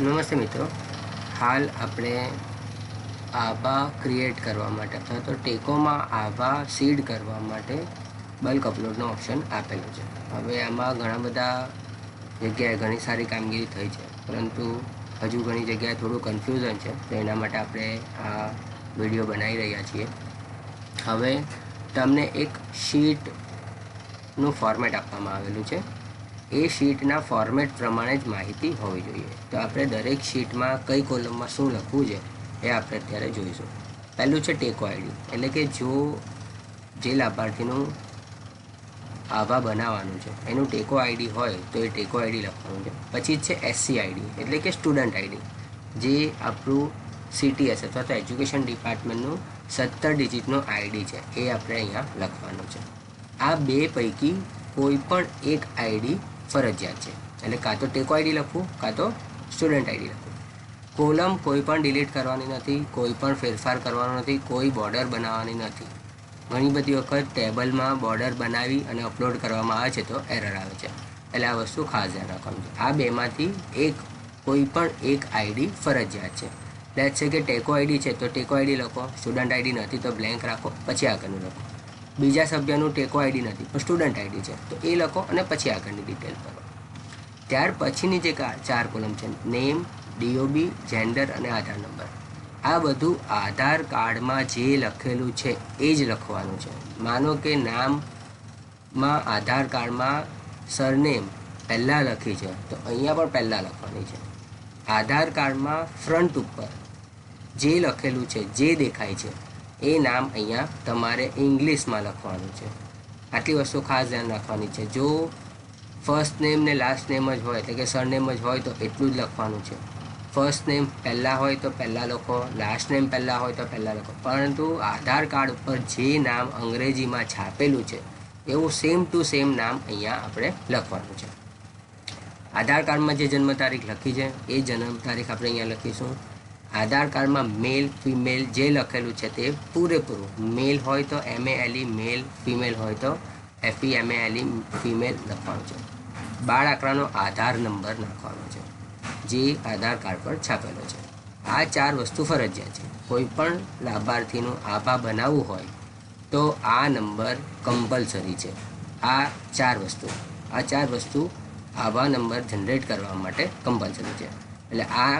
નમસ્તે મિત્રો, હાલ આપણે આભા ક્રિએટ કરવા માટે અથવા તો ટેકોમાં આભા સીડ કરવા માટે બલ્ક અપલોડનો ઓપ્શન આપેલો છે. હવે આમાં ઘણા બધા જગ્યાએ ઘણી સારી કામગીરી થઈ છે, પરંતુ હજુ ઘણી જગ્યાએ થોડું કન્ફ્યુઝન છે. તો એના માટે આપણે આ વિડીયો બનાવી રહ્યા છીએ. હવે તમને એક શીટનું ફોર્મેટ આપવામાં આવેલું છે. એ શીટના ફોર્મેટ પ્રમાણે જ માહિતી હોવી જોઈએ. તો આપણે દરેક શીટમાં કઈ કોલમમાં શું લખવું છે એ આપણે અત્યારે જોઈશું. પહેલું છે ટેકો આઈડી, એટલે કે જે લાભાર્થીનું આભા બનાવવાનું છે એનું ટેકો આઈડી હોય તો એ ટેકો આઈડી લખવાનું છે. પછી છે એસસી આઈડી, એટલે કે સ્ટુડન્ટ આઈડી, જે આપણું CTS અથવા તો એજ્યુકેશન ડિપાર્ટમેન્ટનું 17 ડિજિટનું આઈડી છે, એ આપણે અહીંયા લખવાનું છે. આ બે પૈકી કોઈ પણ એક આઈડી ફરજિયાત છે, એટલે કાં તો ટેકો આઈડી લખવું કાં તો સ્ટુડન્ટ આઈડી લખવું. કોલમ કોઈ પણ ડિલીટ કરવાની નથી, કોઈ પણ ફેરફાર કરવાનો નથી, કોઈ બોર્ડર બનાવવાની નથી. ઘણી બધી વખત ટેબલમાં બોર્ડર બનાવી અને અપલોડ કરવામાં આવે છે તો એરર આવે છે, એટલે આ વસ્તુ ખાસ ધ્યાન રાખવાનું છે. આ બેમાંથી કોઈ પણ એક આઈડી ફરજિયાત છે. લેટ્સ સે કે ટેકો આઈડી છે તો ટેકો આઈડી લખો, સ્ટુડન્ટ આઈડી નથી તો બ્લેન્ક રાખો, પછી આગળનું લખો. બીજા સભ્યનું ટેકો આઈડી નથી પણ સ્ટુડન્ટ આઈડી છે તો એ લખો અને પછી આગળની ડિટેલ કરો. ત્યાર પછીની જે 4 કોલમ છે, નેમ, DOB, જેન્ડર અને આધાર નંબર, આ બધું આધાર કાર્ડમાં જે લખેલું છે એ જ લખવાનું છે. માનો કે નામમાં આધાર કાર્ડમાં સરનેમ પહેલાં લખી છે તો અહીંયા પણ પહેલાં લખવાની છે. આધાર કાર્ડમાં ફ્રન્ટ ઉપર જે લખેલું છે, જે દેખાય છે એ નામ અહીંયા તમારે ઇંગ્લિશમાં લખવાનું છે. આટલી વસ્તુ ખાસ ધ્યાન રાખવાની છે. જો ફર્સ્ટ નેમ ને લાસ્ટ નેમ જ હોય, એટલે કે સરનેમ જ હોય તો એટલું જ લખવાનું છે. ફર્સ્ટ નેમ પહેલાં હોય તો પહેલાં લખો, લાસ્ટ નેમ પહેલાં હોય તો પહેલાં લખો. પરંતુ આધાર કાર્ડ ઉપર જે નામ અંગ્રેજીમાં છાપેલું છે એવું સેમ ટુ સેમ નામ અહીંયા આપણે લખવાનું છે. આધાર કાર્ડમાં જે જન્મ તારીખ લખી છે એ જન્મ તારીખ આપણે અહીંયા લખીશું. આધાર કાર્ડમાં મેલ ફિમેલ જે લખેલું છે તે પૂરેપૂરું, મેલ હોય તો MALE મેલ, ફિમેલ હોય તો FEMALE ફિમેલ લખવાનું છે. બાળ આંકડાનો આધાર નંબર નાખવાનો છે જે આધાર કાર્ડ પર છાપેલો છે. આ 4 વસ્તુ ફરજિયાત છે. કોઈ પણ લાભાર્થીનું આભા બનાવવું હોય તો આ નંબર કમ્પલસરી છે. આ 4 વસ્તુ આભા નંબર જનરેટ કરવા માટે કમ્પલસરી છે. એટલે આ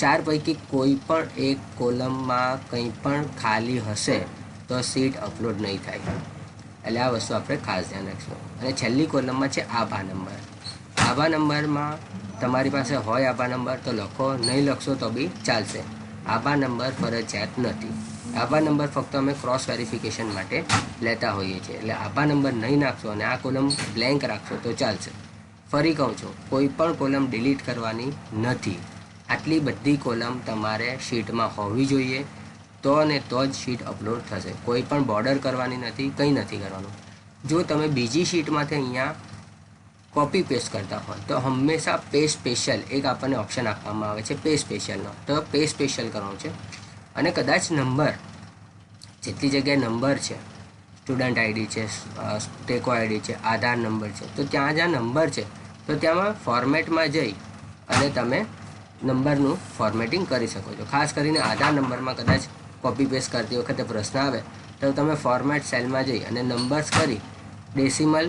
4 પૈકી કોઈ પણ એક કોલમમાં કંઈ પણ ખાલી હશે તો સીટ અપલોડ નહીં થાય. એટલે આ વસ્તુ આપણે ખાસ ધ્યાન રાખીશું. અને છેલ્લી કોલમમાં છે આભા નંબર. આભા નંબરમાં તમારી પાસે હોય આભા નંબર તો લખો, નહીં લખશો તો બી ચાલશે. આભા નંબર ફરજિયાત નથી. આભા નંબર ફક્ત અમે ક્રોસ વેરિફિકેશન માટે લેતા હોઈએ છીએ. એટલે આભા નંબર નહીં નાખશો અને આ કોલમ બ્લેન્ક રાખશો તો ચાલશે. ફરી કહું છું, કોઈ પણ કોલમ ડિલીટ કરવાની નથી. આટલી બધી કોલમ તમારે શીટમાં હોવી જોઈએ, તો ને તો જ શીટ અપલોડ થશે. કોઈ પણ બોર્ડર કરવાની નથી, કંઈ નથી કરવાનું. જો તમે બીજી શીટમાંથી અહીંયા કોપી પેસ્ટ કરતા હોય તો હંમેશા પે સ્પેશિયલ એક આપણને ઓપ્શન આપવામાં આવે છે, પે સ્પેશિયલનો. તો પે સ્પેશિયલ કરવાનું છે. અને કદાચ નંબર, જેટલી જગ્યાએ નંબર છે, સ્ટુડન્ટ આઈડી છે, ટેકો આઈડી છે, આધાર નંબર છે, તો ત્યાં જ્યાં નંબર છે તો ત્યાંમાં ફોર્મેટમાં જઈ અને તમે નંબરનું ફોર્મેટિંગ કરી શકો છો. ખાસ કરીને આધાર નંબરમાં કદાચ કોપી પેસ્ટ કરતી વખતે પ્રશ્ન આવે તો તમે ફોર્મેટ સેલમાં જઈ અને નંબર્સ કરી ડેસિમલ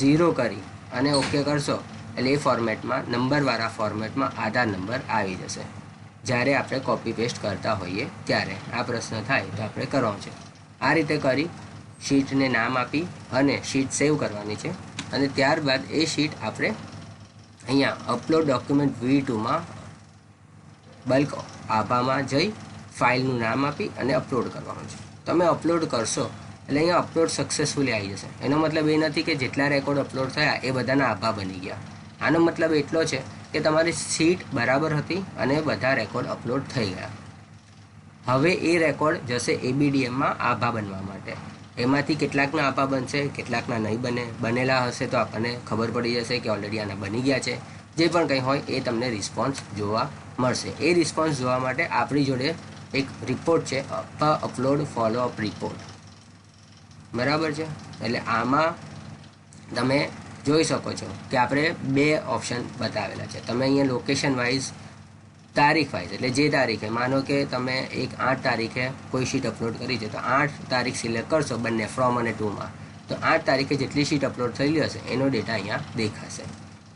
0 કરી અને ઓકે કરશો એટલે એ ફોર્મેટમાં, નંબરવાળા ફોર્મેટમાં આધાર નંબર આવી જશે. જ્યારે આપણે કોપી પેસ્ટ કરતા હોઈએ ત્યારે આ પ્રશ્ન થાય તો આપણે કરવાનું છે. આ રીતે કરી શીટને નામ આપી અને શીટ સેવ કરવાની છે. અને ત્યારબાદ એ શીટ આપણે અહીંયા અપલોડ ડોક્યુમેન્ટ V2માં બલ્ક આભામાં જઈ ફાઇલનું નામ આપી અને અપલોડ કરવાનું છે. તમે અપલોડ કરશો એટલે અહીંયા અપલોડ સક્સેસફુલી આવી જશે. એનો મતલબ એ નથી કે જેટલા રેકોર્ડ અપલોડ થયા એ બધાના આભા બની ગયા. આનો મતલબ એટલો છે કે તમારી સીટ બરાબર હતી અને બધા રેકોર્ડ અપલોડ થઈ ગયા. હવે એ રેકોર્ડ જશે ABDMમાં આભા બનવા માટે. એમાંથી કેટલાકના આભા બનશે, કેટલાકના નહીં બને. બનેલા હશે તો આપણને ખબર પડી જશે કે ઓલરેડી આના બની ગયા છે. જે પણ કંઈ હોય એ તમને રિસ્પોન્સ જોવા મળશે. એ રિસ્પોન્સ જોવા માટે આપણી જોડે એક રિપોર્ટ છે, અપલોડ ફોલોઅપ રિપોર્ટ. બરાબર છે? એટલે આમાં તમે જોઈ શકો છો કે આપણે 2 ઓપ્શન બતાવેલા છે. તમે અહીંયા લોકેશન વાઇઝ તારીખ વાઇઝ એટલે જે તારીખે માનો કે તમે એક 8 તારીખે કોઈ શીટ અપલોડ કરી છે તો 8 તારીખ સિલેક્ટ કરશો બંને ફ્રોમ અને ટુમાં, તો 8 તારીખે જેટલી શીટ અપલોડ થયેલી હશે એનો ડેટા અહીંયા દેખાશે.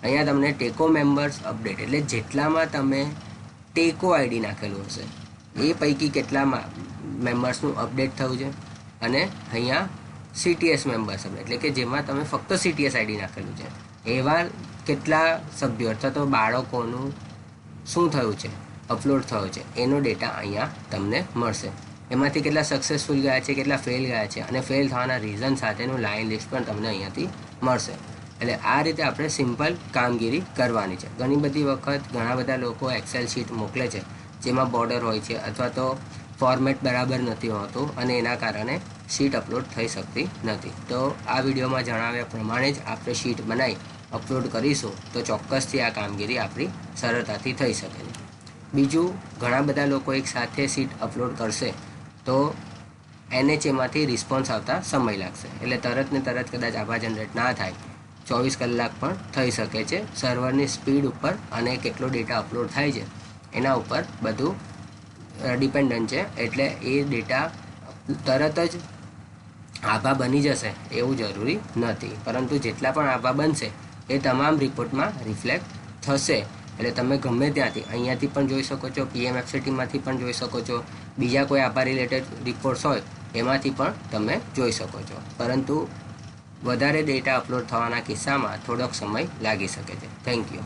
અહીંયા તમને ટેકો મેમ્બર્સ અપડેટ એટલે જેટલામાં તમે ટેકો આઈડી નાખેલું હશે એ પૈકી કેટલામાં મેમ્બર્સનું અપડેટ થયું છે, અને અહીંયા CTS મેમ્બર્સ એટલે કે જેમાં તમે ફક્ત CTS આઈડી નાખેલું છે એવા કેટલા સભ્યો અથવા તો બાળકોનું શું થયું છે, અપલોડ થયો છે એનો ડેટા અહીંયા તમને મળશે. એમાંથી કેટલા સક્સેસફુલ ગયા છે, કેટલા ફેલ ગયા છે, અને ફેલ થવાના રીઝન સાથેનું લાઇન લિસ્ટ પણ તમને અહીંયાથી મળશે. એટલે આ રીતે આપણે સિમ્પલ કામગીરી કરવાની છે. ઘણી બધી વખત ઘણા બધા લોકો એક્સેલ શીટ મોકલે છે જેમાં બોર્ડર હોય છે અથવા તો ફોર્મેટ બરાબર નથી હોતું અને એના કારણે શીટ અપલોડ થઈ શકતી નથી. તો આ વિડીયોમાં જણાવ્યા પ્રમાણે જ આપણે શીટ બનાવી અપલોડ કરીશું તો ચોક્કસથી આ કામગીરી આપણી સરળતાથી થઈ શકે છે. બીજું, ઘણા બધા લોકો એક સાથે શીટ અપલોડ કરશે તો NHAમાંથી રિસ્પોન્સ આવતા સમય લાગશે. એટલે તરત ને તરત કદાચ આભા જનરેટ ના થાય, 24 કલાક પણ થઈ શકે છે. સર્વરની સ્પીડ ઉપર અને કેટલો ડેટા અપલોડ થાય છે એના ઉપર બધું ડિપેન્ડન્ટ છે. એટલે એ ડેટા તરત જ આભા બની જશે એવું જરૂરી નથી, પરંતુ જેટલા પણ આભા બનશે એ તમામ રિપોર્ટમાં રિફ્લેક્ટ થશે. એટલે તમે ગમે ત્યાંથી અહીંયાથી પણ જોઈ શકો છો, PMFCTમાંથી પણ જોઈ શકો છો, બીજા કોઈ આભા રિલેટેડ રિપોર્ટ્સ હોય એમાંથી પણ તમે જોઈ શકો છો. પરંતુ વધારે ડેટા અપલોડ થવાના કિસ્સામાં થોડોક સમય લાગી શકે છે. Thank you.